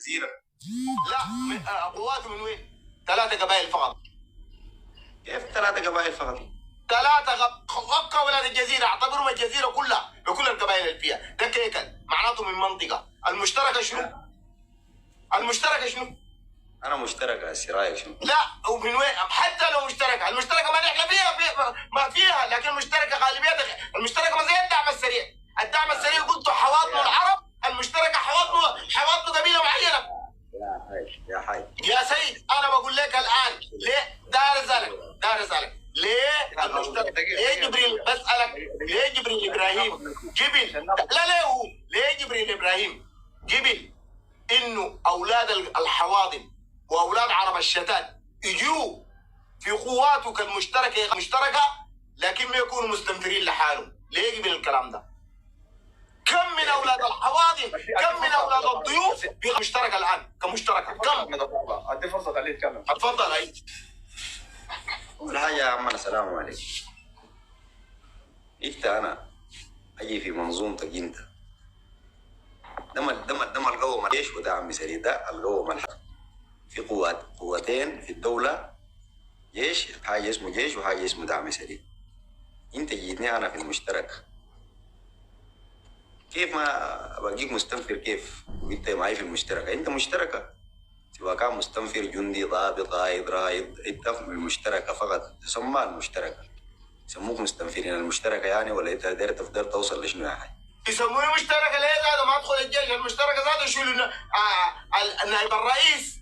جزيرة. لا قواته من وين؟ 3 قبائل فقط. كيف 3 قبائل فقط؟ 3 ولاد الجزيرة، اعتبرهم الجزيرة كلها بكل القبائل اللي فيها، ده كيكل معناته من منطقة. المشتركة شنو؟ المشتركة شنو؟ أنا مشتركة هسي رايك شنو؟ لا ومن وين؟ حتى لو مشتركة، المشتركة ما نحن فيها ما فيها، لكن المشتركة غالبيتها المشتركة ما زي الدعم السريع، الدعم السريع قلت حواطن العرب، المشتركة حواطن قبيلة معينة. يا حي يا سيد انا بقول لك الان ليه دار اسالك ليه المشترك ليه جبريل بسالك ليه جبريل ابراهيم جبل لا هو ليه جبريل ابراهيم جبل انه اولاد الحواضن واولاد عرب الشتات يجوا في قواتك المشتركه لكن ما يكونوا مستنفرين لحالهم. ليه جبل الكلام ده؟ كم من اولاد الحواضن كم من اولاد الضيوف مشتركه الان كمشتركه كم؟ ادي فرصه خليه يتكلم. اتفضل. اي اول حاجه يا عمنا السلام عليكم. انا اجي في منظومتك انت دم القوم الجيش وده عمي سريع ده القوم الحرب في قوتين في الدوله، جيش حاجه اسمه جيش وحاجه اسمه دعم سريع. انت جيتني انا في المشترك، كيف ما بقيك مستنفر؟ كيف وانت معي في المشتركه؟ انت مشتركه سواء كان مستنفر جندي ضابط قائد رائد، انت في المشتركه فقط تسمى المشتركه. يسموك مستنفرين المشتركه يعني، ولا انت قدرت تقدر توصل لشنو يا حاج؟ يسموني مشتركه ليه زاد ما ادخل الجيش؟ المشتركه زاد يشيلوا نائب الرئيس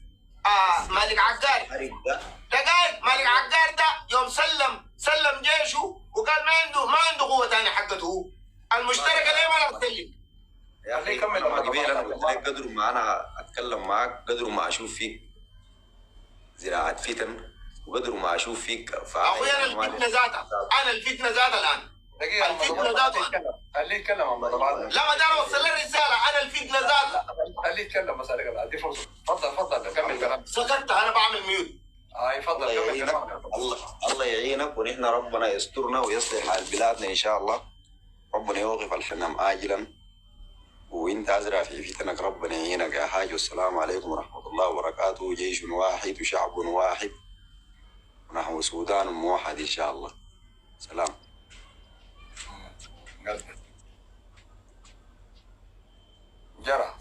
مالك عقار دقائق. مالك عقار ده يوم سلم جيشه وقال ما عنده قوه ثانيه حقته هو. المشتركه ليه ما نتكلم؟ يا اخي كمل ما قبيل انا قلت لك قدر ما انا اتكلم معك، قدر ما اشوف فيك زراعه فتن، وقدر ما اشوف فيك اخوي انا الفتنه ذاتها الان الفتنه ذاتها. خليه يتكلم لا ما دام اوصل له الرساله انا الفتنه ذاتها. خليه يتكلم بس ادي فرصه. تفضل كمل كلام. سكت انا بعمل ميوت. يفضل كمل كلام. الله يعينك ونحن ربنا يسترنا ويصلح حال بلادنا ان شاء الله. ربنا يوقف الحمام آجلا وانت أزرع في فتنك. ربنا يعينك يا حاج. والسلام عليكم ورحمة الله وبركاته. جيش واحد وشعب واحد ونحو سودان موحد إن شاء الله. سلام. جرى